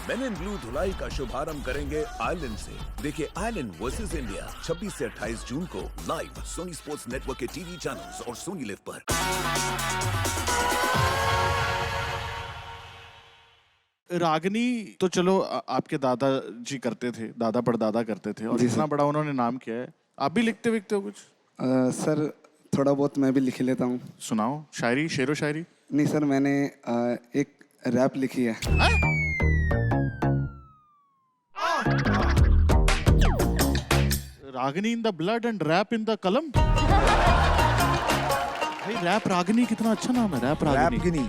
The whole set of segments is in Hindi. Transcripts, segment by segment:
मेन इन ब्लू धुलाई का शुभारंभ करेंगे आयरलैंड से। देखिए आयरलैंड वर्सेस इंडिया 26 से 28 जून को लाइव सोनी स्पोर्ट्स नेटवर्क के टीवी चैनल्स और सोनी लिव पर। रागनी तो चलो आपके दादा जी करते थे, दादा परदादा करते थे और इतना बड़ा उन्होंने नाम किया है। आप भी लिखते विकते हो कुछ? सर थोड़ा बहुत मैं भी लिख लेता हूँ। सुनाओ शायरी, शेरो शायरी। नहीं सर, मैंने एक रैप लिखी है। Ragni in the blood and rap in the कलम। भाई रैप रागनी कितना अच्छा नाम है। रैप रागनी,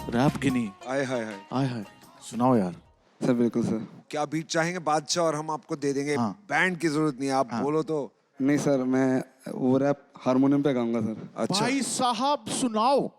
रैप गिनी। आय हाय हाय, आय हाय। सुनाओ यार। सर बिल्कुल सर। क्या बीट चाहेंगे बादशाह और हम आपको दे देंगे। हाँ। बैंड की जरूरत नहीं है, आप बोलो तो। नहीं सर, मैं वो रैप हारमोनियम पे गाऊंगा सर। अच्छा भाई साहब सुनाओ।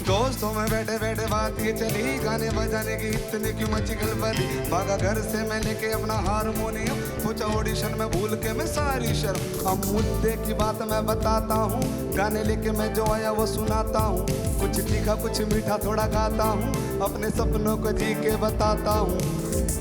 दोस्तों में बैठे बैठे बात ये चली, गाने बजाने की इतनी क्यों मची गड़बड़ी। भागा घर से मैं लेके अपना हारमोनियम, पूछा ऑडिशन में भूल के मैं सारी शर्म। अब मुद्दे की बात मैं बताता हूँ, गाने लेके मैं जो आया वो सुनाता हूँ। कुछ तीखा कुछ मीठा थोड़ा गाता हूँ, अपने सपनों को जी के बताता हूँ।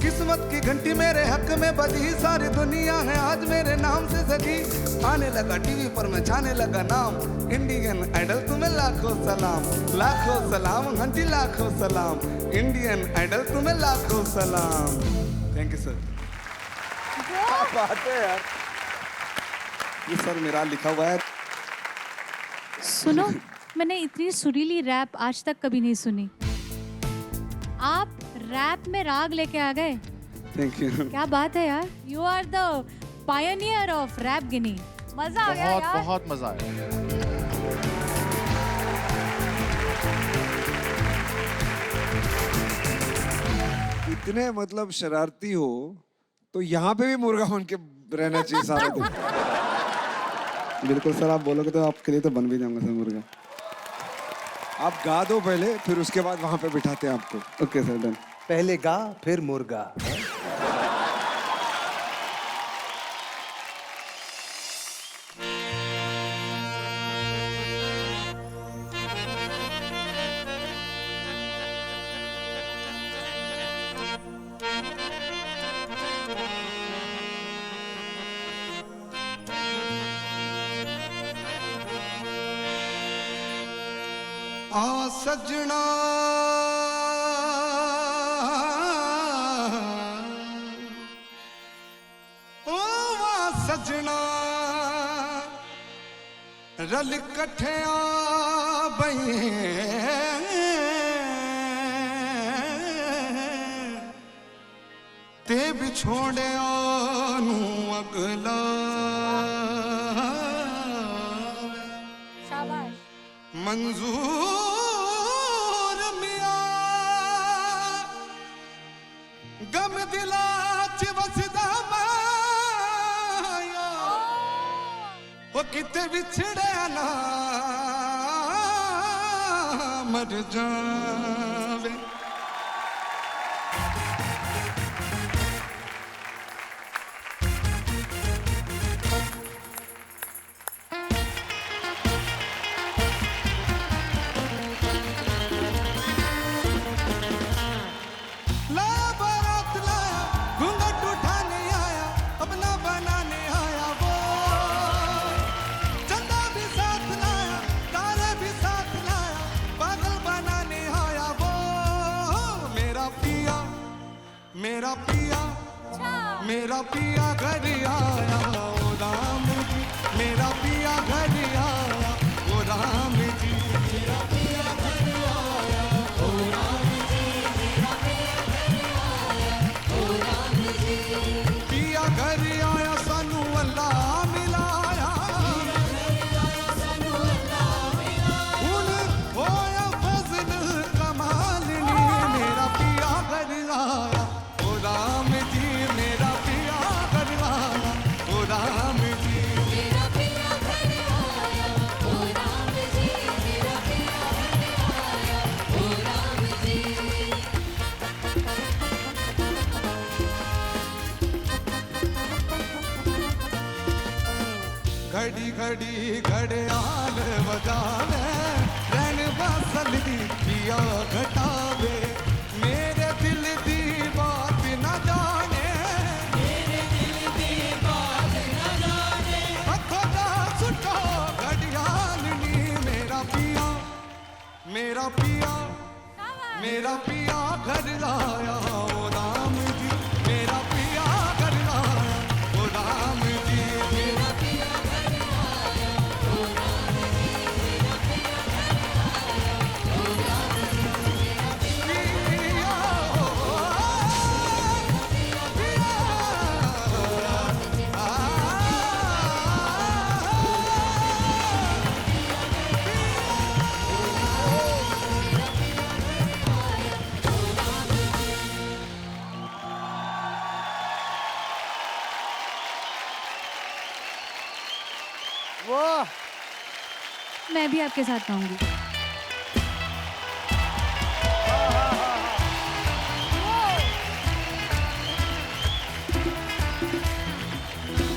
किस्मत की घंटी मेरे हक में बजी, सारी दुनिया है आज मेरे नाम से सजी। आने लगा टीवी पर मैं जाने लगा नाम, इंडियन आइडल तुम्हें लाखों सलाम। लाखों सलाम घंटी लाखों सलाम, इंडियन आइडल तुम्हें लाखों सलाम। Thank you sir. क्या बात है यार। ये सर मेरा लिखा हुआ है। सुनो, मैंने इतनी सुरीली रैप आज तक कभी नहीं सुनी। आप रैप में राग लेके आ गए। Thank you. क्या बात है यार। You are the pioneer of rap गिनी। मजा आ गया यार। बहुत मजा आया। इतने मतलब शरारती हो तो यहाँ पे भी मुर्गा बन के रहना चाहिए सारा दिन। बिल्कुल सर, आप बोलोगे तो आपके लिए तो बन भी जाऊंगा सर मुर्गा। आप गा दो पहले, फिर उसके बाद वहां पे बिठाते हैं आपको। Okay sir, done. पहले गा फिर मुर्गा। आ सजना ओ वा सजना, रल कठिया बई ते बिछोड़िया नू अगला। शाबाश। मंजूर मिया गम दिला च वसदा माया, वो किते बिछड़े ना मर जावे। मेरा पिया घर आया ओ राम जी, मेरा पिया घर आया ओ राम जी। मेरा पिया घर आया ओ राम जी, मेरा पिया घर आया ओ राम जी। पिया घर आया सानू अल्लाह मिलाया, हुन होया फजल कमाल नी। मेरा पिया घर आया ओ राम जी, मेरा पिया घर आया ओ राम जी। मेरा पिया घर आया घड़ी घड़ी घड़ियाल बजावे रैन बसल दी पिया घटावे मेरे दिल दी बात न जाने अखों दा सुटो घड़ियाल नी मेरा पिया मेरा पिया मेरा पिया घर लाया ओ राम जी मेरा पिया घर लाया ओ राम जी मेरा पिया घर लाया ओ राम जी मेरा पिया घर लाया ओ राम जी मेरा पिया वाह मैं भी आपके साथ गाऊंगी।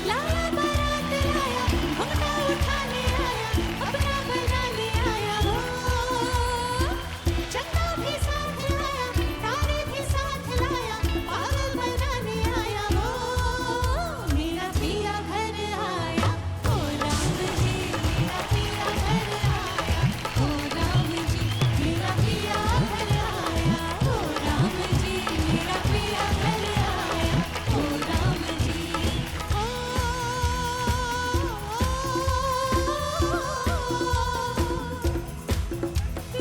लाया बारात लाया, घुंघटा उठाने आया, अपना बनाने आया वो। चंदा भी साथ लाया, तारे भी साथ लाया, पागल बनाने आया वो। मेरा पिया घर आया, ओ राम जी, मेरा पिया घर आया, ओ राम जी, मेरा पिया घर आया, ओ राम जी, मेरा पिया घर आया, ओ राम जी।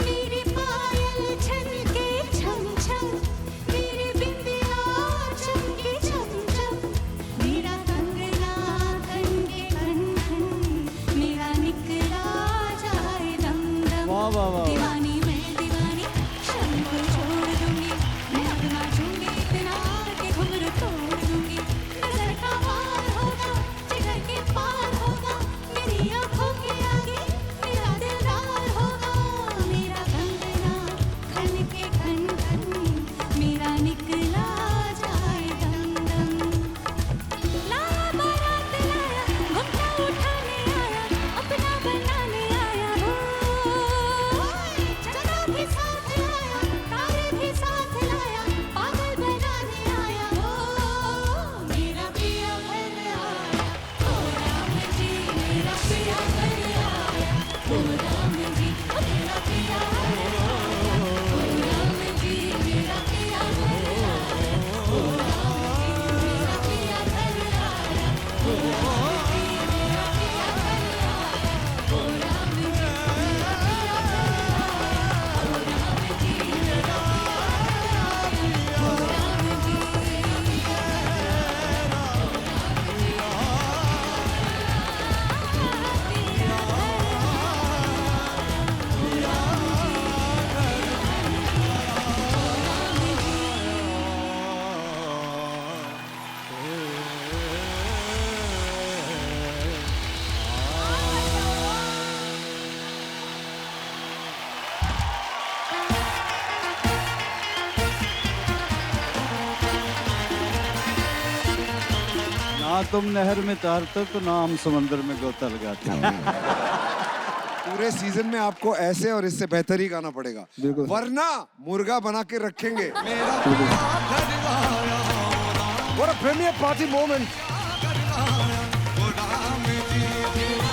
मेरी पायल छनके छम छम, मेरी बिंदिया चमके छम छम, मेरा कंगना कनके खन खन, मेरा निकला जाए दम दम। वाह, वाह, वाह। दीवानी मैं दीवानी, शर्म को छोड़ दूंगी, मैं अब नाचूंगी इतना कि घुंघरू तोड़ दूंगी। नजर का वार होगा, जिगर के पार होगा, मेरी आंखों के आगे मेरा दिलदार होगा। मेरा कंगना खन के खन खन, मेरा निकला जाए दम दम। लाया बारात लाया, घुंघटा उठाने आया, अपना बनाने आया वो। चंदा भी साथ लाया, तारे भी साथ लाया, पागल बनाने आया वो। मेरा पिया घर आया, ओ राम जी, मेरा पिया घर आया, ओ राम जी, मेरा पिया घर आया, ओ राम जी, मेरा पिया घर आया, ओ राम जी, मेरा पिया घर आया, ओ राम जी, मेरा पिया घर आया, ओ राम जी, मेरा पिया घर आया, ओ राम जी, मेरा पिया घर आया, ओ ना तुम नहर में तैरते तो ना हम समंदर में गोता लगाते पूरे सीजन में आपको ऐसे और इससे बेहतर ही गाना पड़ेगा बिल्कुल। वरना मुर्गा बना के रखेंगे मेरा पिया घर लाया What a premier party moment! ओ राम जी मेरा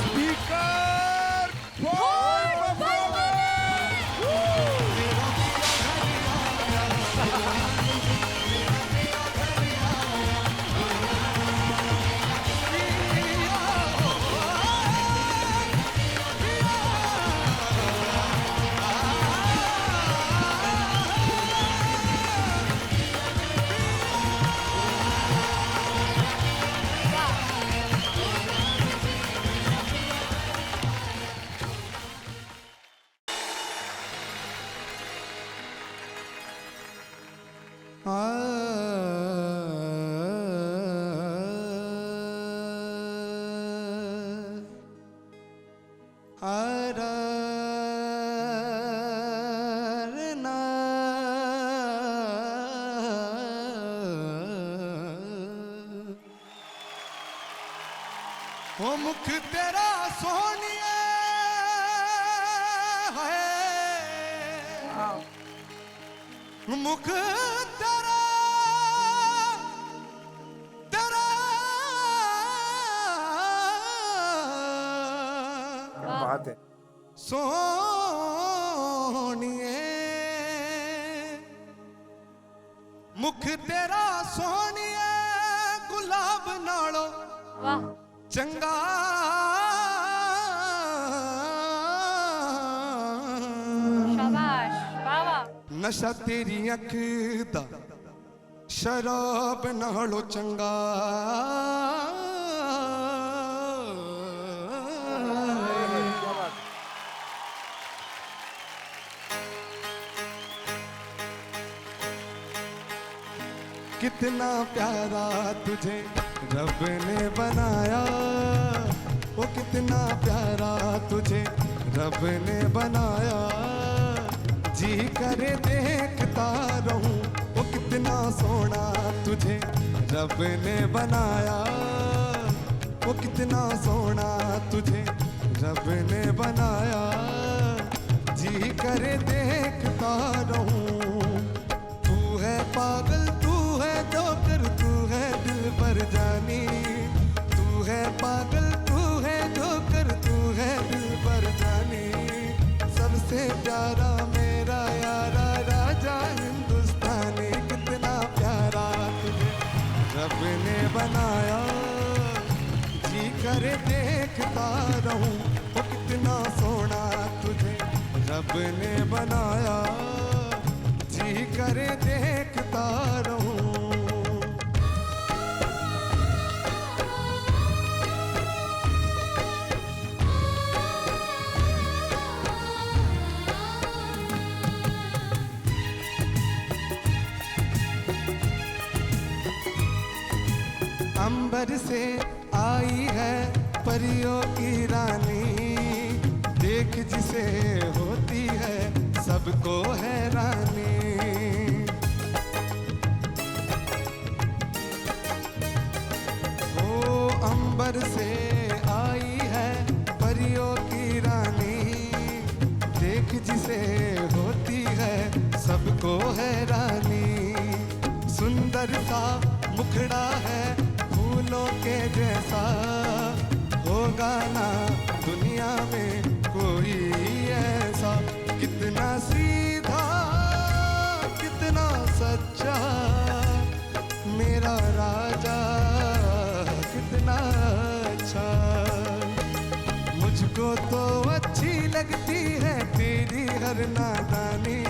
स्पीकर ओ मुख तेरा सोनिए है, मुख तेरा तेरा बात है। सोनिए मुख तेरा सोनिए गुलाब नालों वाह चंगा शाबाश वाह वाह नशा तेरी अख दा शराब नालों चंगा कितना प्यारा तुझे रब ने बनाया, वो कितना प्यारा तुझे रब ने बनाया, जी करे देखता रहूं, वो कितना सोना तुझे रब ने बनाया, वो कितना सोना तुझे रब ने बनाया, जी करे देखता रहूं। तू है पागल तू है जोकर तू है दिल पर जानी, तू है पागल तू है जोकर तू है दिल पर जानी, सबसे प्यारा मेरा यारा राजा हिंदुस्तानी, कितना प्यारा तुझे रब ने बनाया, जी करे देखता रहूं, वो कितना सोना तुझे रब ने बनाया, जी करे देखता रहूं। अंबर से आई है परियों की रानी, देख जिसे होती है सबको हैरानी। ओ अंबर से आई है परियों की रानी, देख जिसे होती है सबको हैरानी। सुंदर सा मुखड़ा है फूलों के जैसा, होगा ना दुनिया में कोई ऐसा, कितना सीधा कितना सच्चा मेरा राजा कितना अच्छा। मुझको तो अच्छी लगती है तेरी हर नादानी,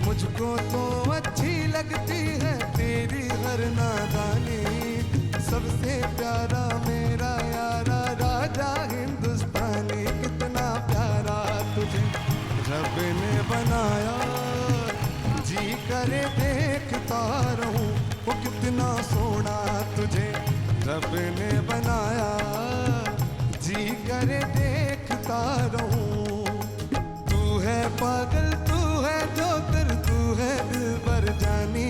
मुझको तो अच्छी लगती है तेरी हर नादानी, सबसे प्यारा मेरा यारा राजा हिंदुस्तानी, कितना प्यारा तुझे रब ने बनाया, जी करे देखता रहूं, वो कितना सोना तुझे रब ने बनाया, जी करे देखता रहूं। तू है पागल तू है जोकर तू है दिल पर जानी,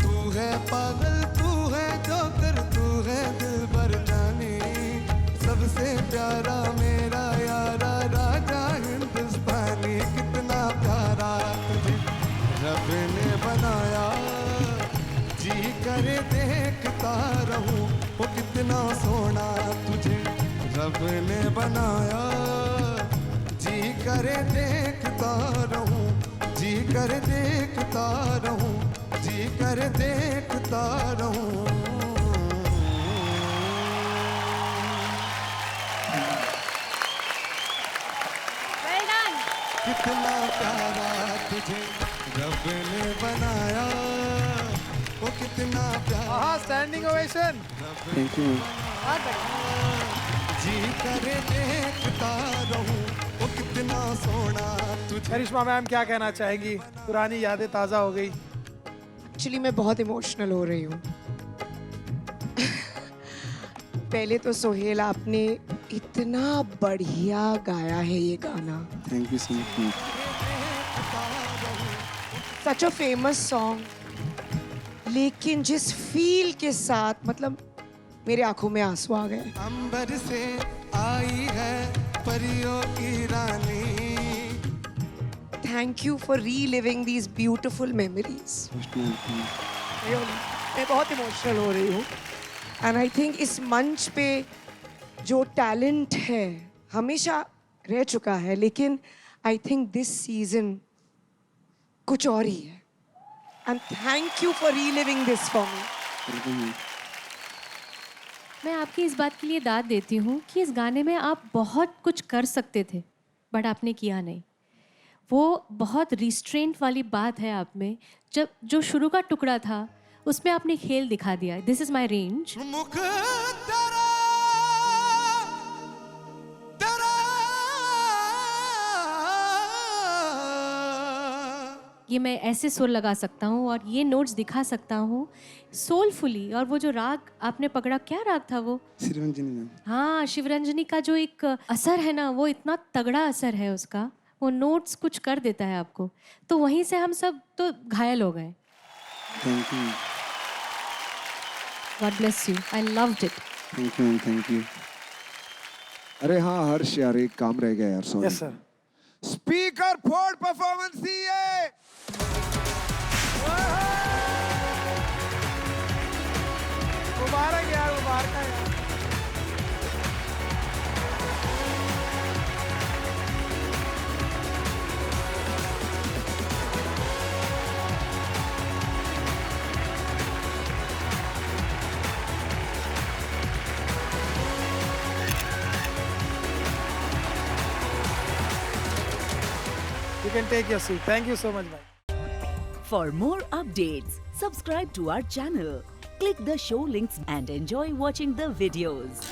तू है पागल तू है जोकर तू है दिल पर जानी, सबसे प्यारा मेरा यारा राजा हिंदुस्तानी, कितना प्यारा तुझे रब ने बनाया, जी करे देखता रहूं, वो कितना सोना तुझे रब ने बनाया, जी करे देखता रहूं, जी करे देखता रहूं, जी करे देखता रहूं। वेल डन कितना प्यारा तुझे रब ने बनाया, वो कितना प्यारा स्टैंडिंग ओवेशन। Thank you. जी करे देखता रहूं, वो कितना सोना तुझे। करिश्मा मैम क्या कहना चाहेंगी? पुरानी यादें ताज़ा हो गई। एक्चुअली मैं बहुत इमोशनल हो रही हूँ। पहले तो सोहेल आपने इतना बढ़िया गाया है ये गाना, thank you so much. Such a famous song, लेकिन जिस फील के साथ, मतलब मेरे आंखों में आंसू आ गए। अंबर से आई है परियों की रानी। Thank you for reliving these beautiful memories. मैं बहुत इमोशनल हो रही हूँ एंड आई थिंक इस मंच पे जो टैलेंट है हमेशा रह चुका है, लेकिन आई थिंक दिस सीजन कुछ और ही है and thank you for reliving this for me. मैं आपकी इस बात के लिए दाद देती हूँ कि इस गाने में आप बहुत कुछ कर सकते थे बट आपने किया नहीं। वो बहुत रिस्ट्रेंट वाली बात है आप में। जब जो शुरू का टुकड़ा था उसमें आपने खेल दिखा दिया, दिस इज माई रेंज। मुख तेरा तेरा ये मैं ऐसे सुर लगा सकता हूँ और ये नोट्स दिखा सकता हूँ सोलफुली। और वो जो राग आपने पकड़ा, क्या राग था वो? शिवरंजनी। हाँ, शिवरंजनी का जो एक असर है ना, वो इतना तगड़ा असर है उसका। वो नोट्स कुछ कर देता है आपको, तो वहीं से हम सब तो घायल हो गए। Thank you. God bless you, I loved it. Thank you, thank you. अरे हाँ हर्ष यार, एक काम रह गया यार, sorry. Yes sir. Speaker Ford performance दिए। मुबारक यार, मुबारक यार। You can take your seat. Thank you so much, bhai. For more updates, subscribe to our channel, click the show links and enjoy watching the videos.